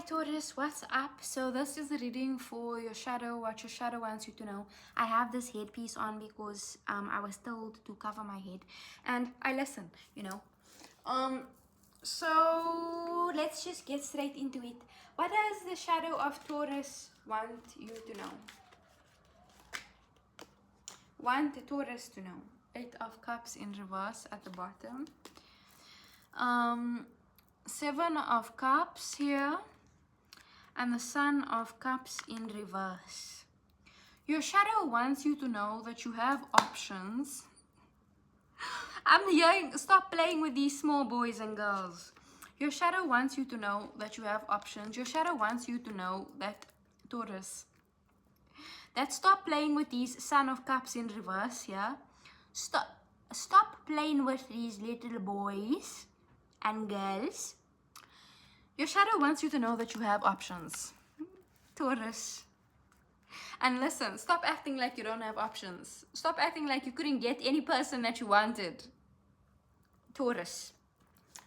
Taurus, what's up? So this is the reading for your shadow, what your shadow wants you to know. I have this headpiece on because I was told to cover my head and I listen, So let's just get straight into it. What does the shadow of Taurus want you to know? Want the Taurus to know. 8 of Cups in reverse at the bottom. 7 of Cups here. And the Sun of Cups in reverse. Your shadow wants you to know that you have options. I'm hearing, stop playing with these small boys and girls. Your shadow wants you to know that you have options. Your shadow wants you to know that, Taurus, that stop playing with these Sun of Cups in reverse here. Stop playing with these little boys and girls. Your shadow wants you to know that you have options, Taurus. And listen, stop acting like you don't have options. Stop acting like you couldn't get any person that you wanted, Taurus.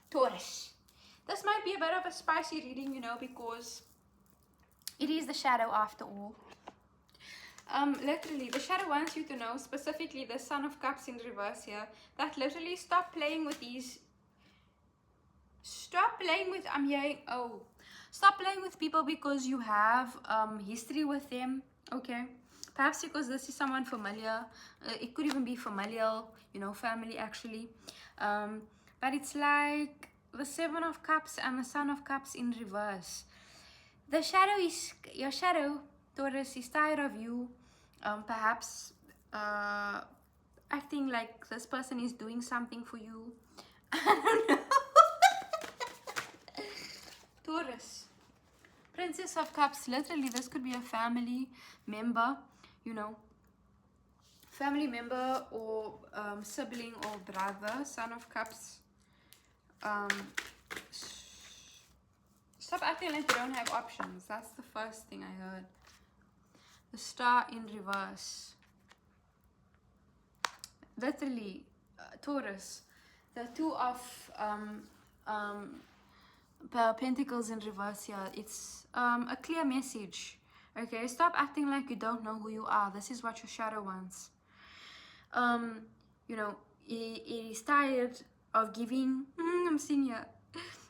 Taurus. This might be a bit of a spicy reading, because it is the shadow after all. Literally, the shadow wants you to know, specifically the Sun of Cups in reverse here, that literally stop playing with these. Stop playing with, stop playing with people because you have history with them, okay? Perhaps because this is someone familiar. It could even be familial, family actually. But it's like the 7 of Cups and the Sun of Cups in reverse. The shadow is, your shadow, Taurus, is tired of you. Perhaps acting like this person is doing something for you. I don't know. Taurus. Princess of Cups, literally this could be a family member, family member or sibling or brother. Son of Cups. Stop acting like you don't have options. That's the first thing I heard. The Star in reverse. Literally, Taurus. The 2 of Pentacles in reverse here. It's a clear message. Okay, stop acting like you don't know who you are. This is what your shadow wants. It is tired of giving. I'm seeing here,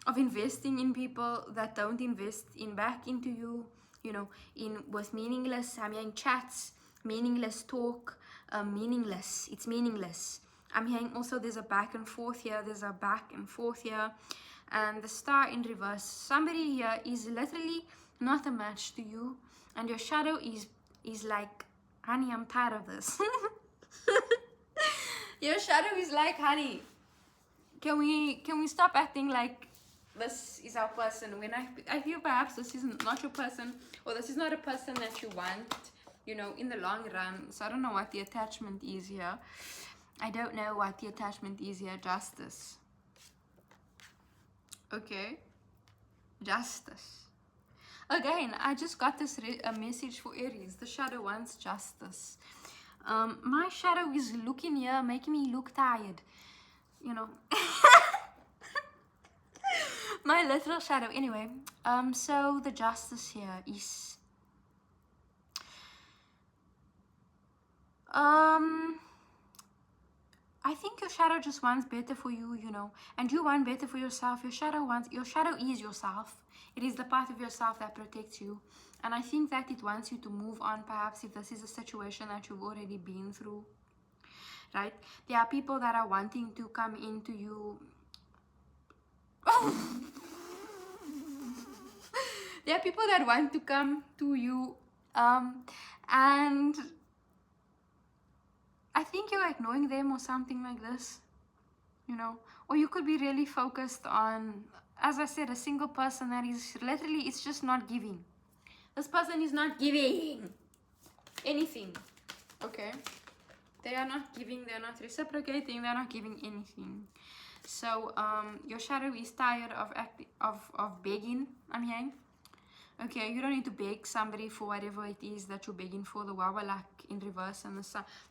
of investing in people that don't invest back into you. With meaningless. I'm hearing chats, meaningless talk, meaningless. It's meaningless. I'm hearing also there's a back and forth here. There's a back and forth here. And the Star in reverse. Somebody here is literally not a match to you. And your shadow is like, honey, I'm tired of this. Your shadow is like, honey, can we stop acting like this is our person? When I feel perhaps this is not your person, or this is not a person that you want, in the long run. So I don't know what the attachment is here. I don't know what the attachment is here. Justice. Okay, justice. Again, I just got this a message for Aries. The shadow wants justice. My shadow is looking here, making me look tired. My literal shadow. Anyway, so the justice here is I think your shadow just wants better for you, and you want better for yourself. Your shadow is yourself. It is the part of yourself that protects you. And I think that it wants you to move on, perhaps, if this is a situation that you've already been through, right? There are people that are wanting to come into you. There are people that want to come to you, and I think you're ignoring them or something like this, or you could be really focused on, as I said, a single person that is literally, it's just not giving. This person is not giving anything, okay? They are not giving, they're not reciprocating, they're not giving anything. So, your shadow is tired of begging, I'm hearing. Okay, you don't need to beg somebody for whatever it is that you're begging for. The Wawalak in reverse and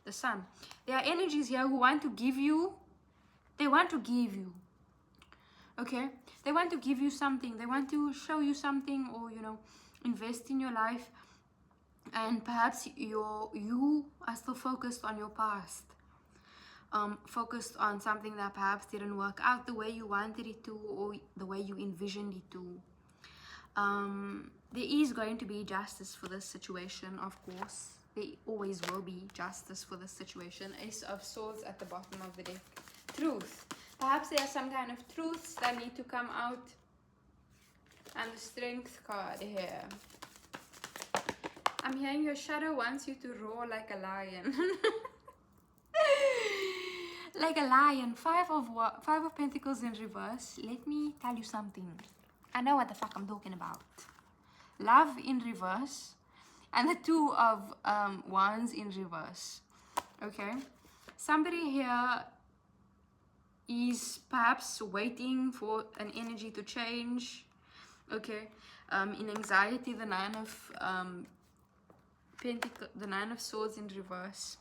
the sun. There are energies here who want to give you. They want to give you. Okay, they want to give you something, they want to show you something, or you know, invest in your life. And perhaps you are still focused on your past, focused on something that perhaps didn't work out the way you wanted it to, or the way you envisioned it to. There is going to be justice for this situation, of course. There always will be justice for this situation. Ace of Swords at the bottom of the deck. Truth. Perhaps there are some kind of truths that need to come out. And the Strength card here. I'm hearing your shadow wants you to roar like a lion. Like a lion. Five of Pentacles in reverse. Let me tell you something. I know what the fuck I'm talking about. Love in reverse. And the Two of Wands in reverse. Okay. Somebody here is perhaps waiting for an energy to change. Okay. In anxiety, the Nine of Swords in reverse.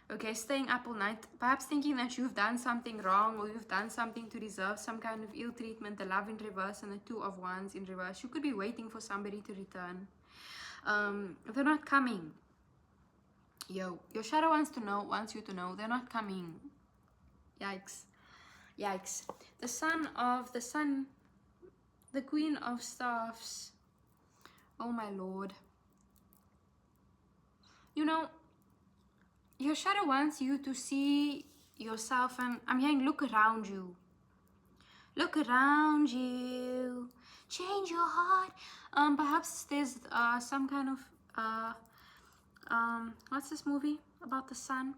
Okay, staying up all night, perhaps thinking that you've done something wrong, or you've done something to deserve some kind of ill treatment. The Love in reverse and the Two of Wands in reverse. You could be waiting for somebody to return. They're not coming. Your shadow wants you to know they're not coming. Yikes. Yikes. The Queen of Staffs. Oh my lord. You know, your shadow wants you to see yourself, and I'm hearing look around you. Look around you. Change your heart. Perhaps there's some kind of what's this movie about the sun?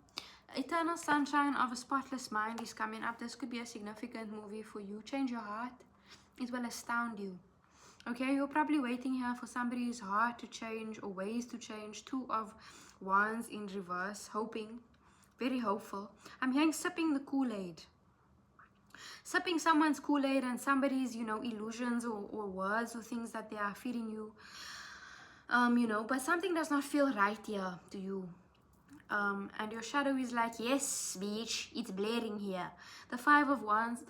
Eternal Sunshine of a Spotless Mind is coming up. This could be a significant movie for you. Change your heart. It will astound you. Okay, you're probably waiting here for somebody's heart to change, or ways to change. Two of Wands in reverse. Hoping. Very hopeful. I'm hearing sipping the Kool-Aid. Sipping someone's Kool-Aid and somebody's, you know, illusions or words or things that they are feeding you. You know, but something does not feel right here to you. And your shadow is like, yes, bitch, it's blaring here. The Five of Wands,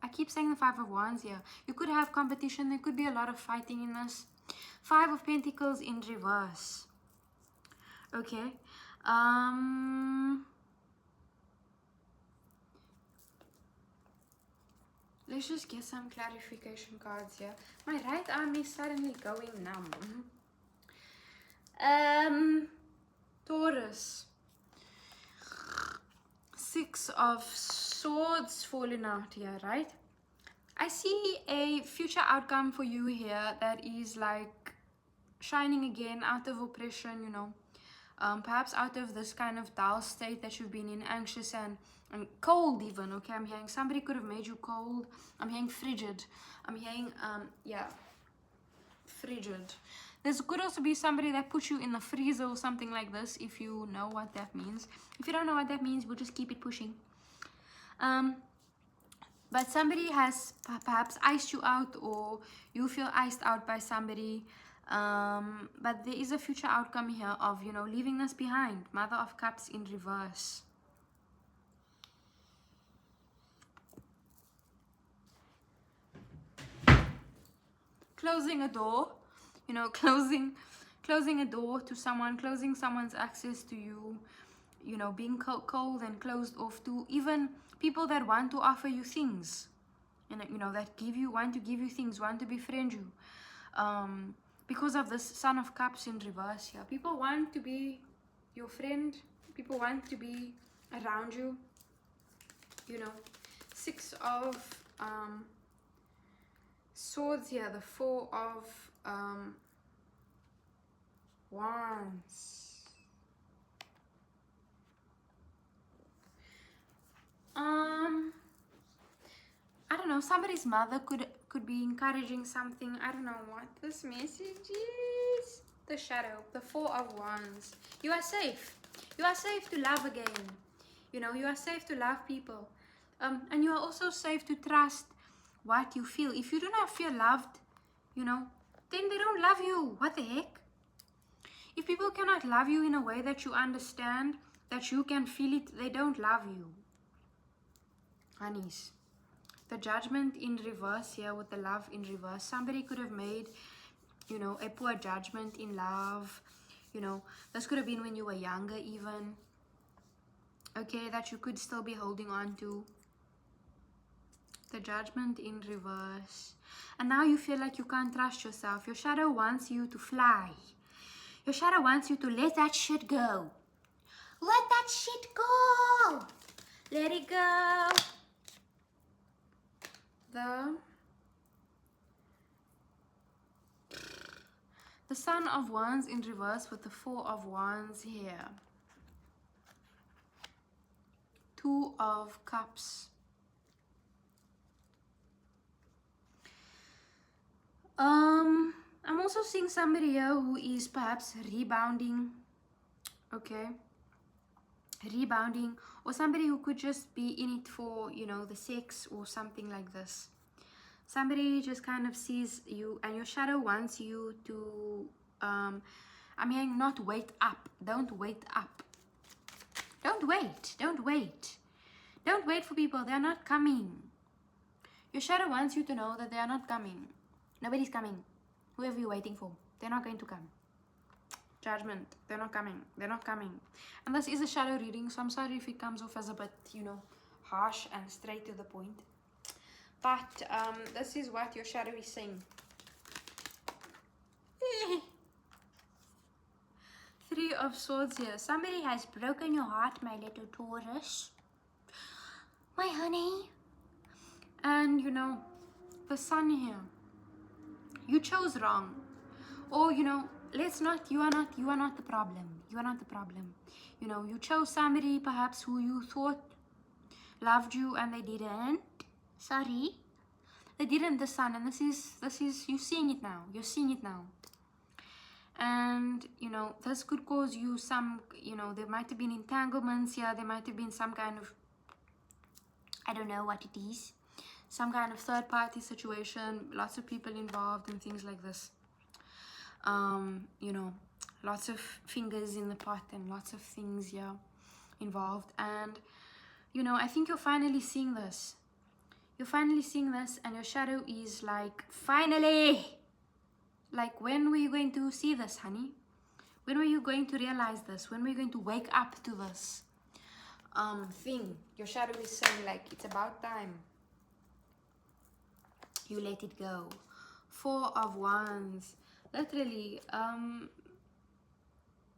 I keep saying the Five of Wands here. You could have competition. There could be a lot of fighting in this. Five of Pentacles in reverse. Okay. Let's just get some clarification cards here. My right arm is suddenly going numb. Taurus. Six of Swords falling out here, right? I see a future outcome for you here that is like shining again out of oppression, you know. Perhaps out of this kind of dull state that you've been in, anxious and cold even. Okay, I'm hearing somebody could have made you cold. I'm hearing frigid. I'm hearing yeah, frigid. This could also be somebody that puts you in the freezer or something like this, if you know what that means. If you don't know what that means, we'll just keep it pushing. But somebody has perhaps iced you out, or you feel iced out by somebody. But there is a future outcome here of, you know, leaving this behind. Mother of Cups in reverse. Closing a door, you know, closing a door to someone, closing someone's access to you, you know, being cold and closed off to even people that want to offer you things, and you know, that want to give you things, want to befriend you. Because of this Son of Cups in reverse here, people want to be your friend, people want to be around you, you know. Six of Swords here, the Four of Wands. I don't know, somebody's mother could be encouraging something. I don't know what this message is. The Shadow, the Four of Wands. You are safe. You are safe to love again. You know, you are safe to love people. And you are also safe to trust what you feel. If you do not feel loved, you know, then they don't love you. What the heck? If people cannot love you in a way that you understand, that you can feel it, they don't love you. Honeys. The Judgment in reverse here with the Love in reverse. Somebody could have made, you know, a poor judgment in love. You know, this could have been when you were younger even. Okay, that you could still be holding on to. The Judgment in reverse. And now you feel like you can't trust yourself. Your shadow wants you to fly. Your shadow wants you to let that shit go. Let that shit go. Let it go. The Sun of Wands in reverse with the Four of Wands here. Two of Cups. I'm also seeing somebody here who is perhaps rebounding. Okay. Rebounding. Or somebody who could just be in it for, you know, the sex or something like this. Somebody just kind of sees you and your shadow wants you to, I'm hearing not wait up. Don't wait up. Don't wait. Don't wait. Don't wait for people. They're not coming. Your shadow wants you to know that they are not coming. Nobody's coming. Whoever you're waiting for, they're not going to come. Judgment. They're not coming. They're not coming. And this is a shadow reading, so I'm sorry if it comes off as a bit, you know, harsh and straight to the point. But this is what your shadow is saying. Three of Swords here. Somebody has broken your heart, my little Taurus. My honey. And, you know, the Sun here. You chose wrong. Or, you know, let's not, you are not the problem. You are not the problem. You know, you chose somebody perhaps who you thought loved you and they didn't. Sorry. They didn't, the Sun, and this is, you're seeing it now. You're seeing it now. And, you know, this could cause you some, you know, there might have been entanglements here. There might have been some kind of, I don't know what it is. Some kind of third party situation. Lots of people involved and things like this. You know, lots of fingers in the pot and lots of things here involved. And, you know, I think you're finally seeing this. You're finally seeing this and your shadow is like, finally! Like, when were you going to see this, honey? When were you going to realize this? When were you going to wake up to this thing? Your shadow is saying, like, it's about time. You let it go. Four of Wands. Literally,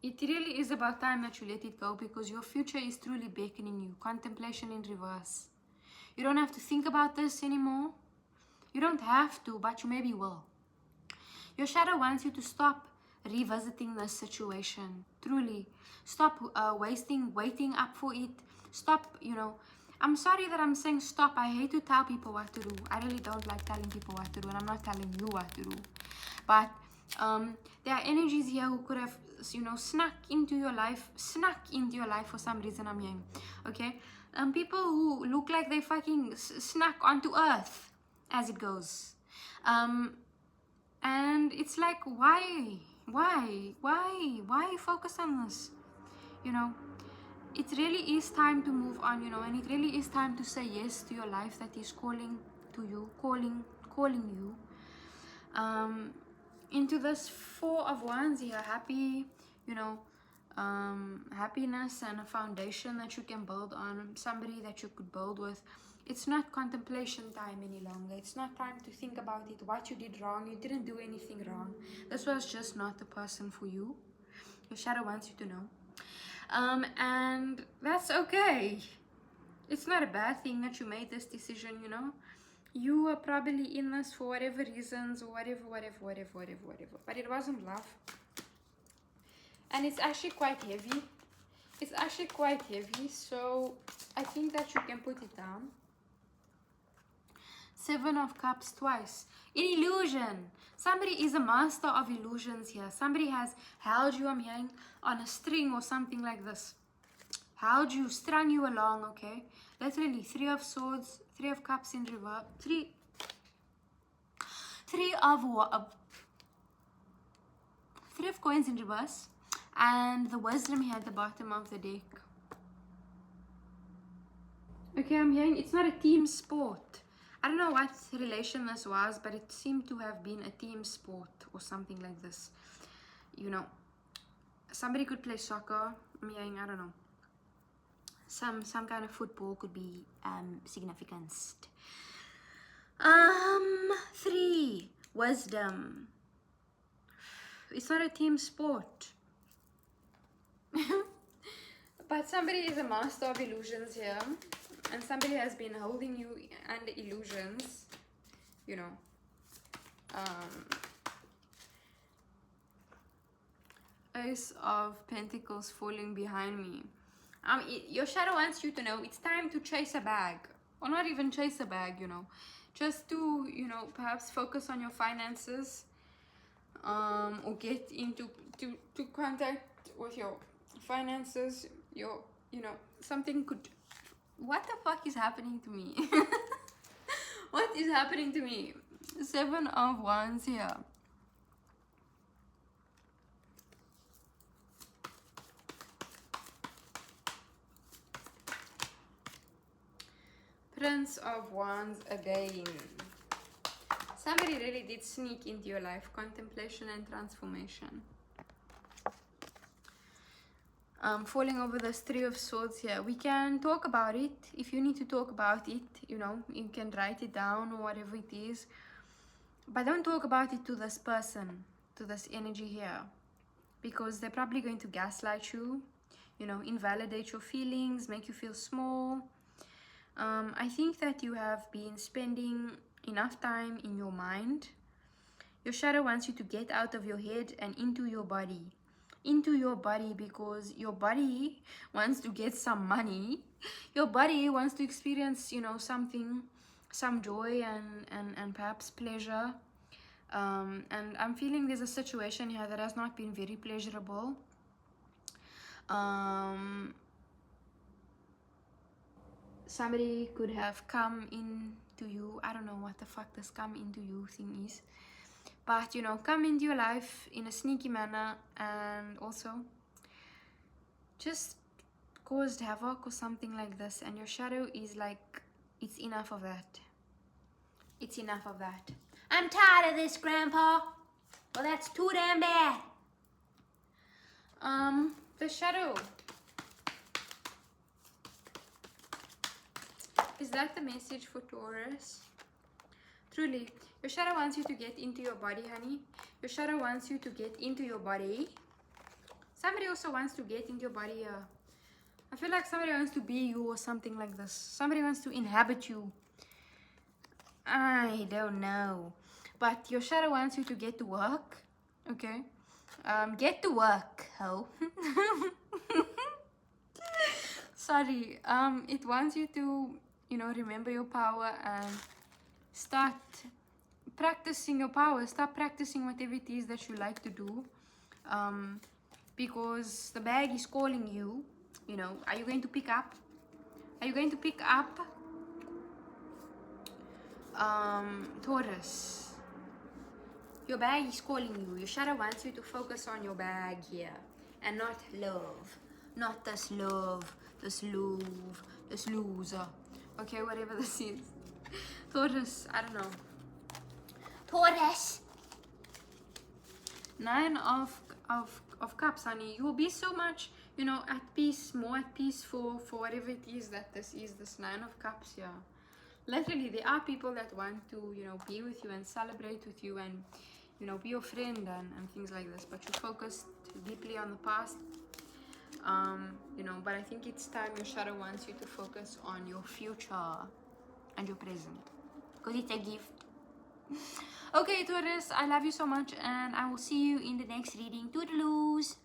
it really is about time that you let it go because your future is truly beckoning you. Contemplation in reverse. You don't have to think about this anymore. You don't have to, but you maybe will. Your shadow wants you to stop revisiting this situation. Truly. Stop waiting up for it. Stop, you know. I'm sorry that I'm saying stop. I hate to tell people what to do. I really don't like telling people what to do, and I'm not telling you what to do. But there are energies here who could have, you know, snuck into your life for some reason. I'm hearing, okay? People who look like they fucking snuck onto Earth, as it goes. And it's like, why focus on this? You know, it really is time to move on, you know, and it really is time to say yes to your life that is calling to you, calling you into this Four of Wands here. Happy, you know, happiness and a foundation that you can build on, somebody that you could build with. It's not contemplation time any longer. It's not time to think about it, what you did wrong. You didn't do anything wrong. This was just not the person for you. Your shadow wants you to know. And that's okay. It's not a bad thing that you made this decision, you know. You were probably in this for whatever reasons or whatever. But it wasn't love. And it's actually quite heavy. It's actually quite heavy. So I think that you can put it down. Seven of Cups twice. In illusion. Somebody is a master of illusions here. Somebody has held you, I'm hearing, on a string or something like this. Held you, strung you along, okay? Literally, Three of Swords, Three of Cups in reverse, Three of Coins in reverse, and the Wisdom here at the bottom of the deck. Okay, I'm hearing it's not a team sport. I don't know what relation this was, but it seemed to have been a team sport or something like this. You know, somebody could play soccer. I don't know. Some kind of football could be significance. 3, wisdom. It's not a team sport. But somebody is a master of illusions here, and somebody has been holding you under illusions, you know. Ace of Pentacles falling behind me. Your shadow wants you to know it's time to chase a bag, or not even chase a bag, you know, just to, you know, perhaps focus on your finances, or get into to contact with your finances. You know, something could. What the fuck is happening to me? What is happening to me? 7 of Wands here. Prince of Wands again. Somebody really did sneak into your life. Contemplation and transformation. Falling over this 3 of Swords here. We can talk about it. If you need to talk about it, you know, you can write it down or whatever it is. But don't talk about it to this person, to this energy here. Because they're probably going to gaslight you, you know, invalidate your feelings, make you feel small. I think that you have been spending enough time in your mind. Your shadow wants you to get out of your head and into your body. Into your body, because your body wants to get some money. Your body wants to experience, you know, something, some joy and perhaps pleasure. And I'm feeling there's a situation here that has not been very pleasurable. Somebody could have come into you. I don't know what the fuck this come into you thing is. But, you know, come into your life in a sneaky manner and also just caused havoc or something like this. And your shadow is like, it's enough of that. It's enough of that. I'm tired of this, Grandpa. Well, that's too damn bad. The shadow. Is that the message for Taurus? Truly, your shadow wants you to get into your body, honey. Your shadow wants you to get into your body. Somebody also wants to get into your body. I feel like somebody wants to be you or something like this. Somebody wants to inhabit you. I don't know. But your shadow wants you to get to work. Okay? Get to work, ho. Sorry. It wants you to, you know, remember your power and start practicing your power. Start practicing whatever it is that you like to do. Because the bag is calling you. You know, are you going to pick up? Are you going to pick up? Taurus. Your bag is calling you. Your shadow wants you to focus on your bag here. And not love. Not this love. This love. This loser. Okay, whatever this is. Taurus, I don't know. Taurus. 9 of Cups, honey. You will be so much, you know, at peace, more at peace for whatever it is that this is, this 9 of Cups here. Literally, there are people that want to, you know, be with you and celebrate with you and, you know, be your friend and things like this. But you focused deeply on the past. You know, but I think it's time your shadow wants you to focus on your future and your present. Because it's a gift. Okay, Taurus, I love you so much and I will see you in the next reading. Toodaloos!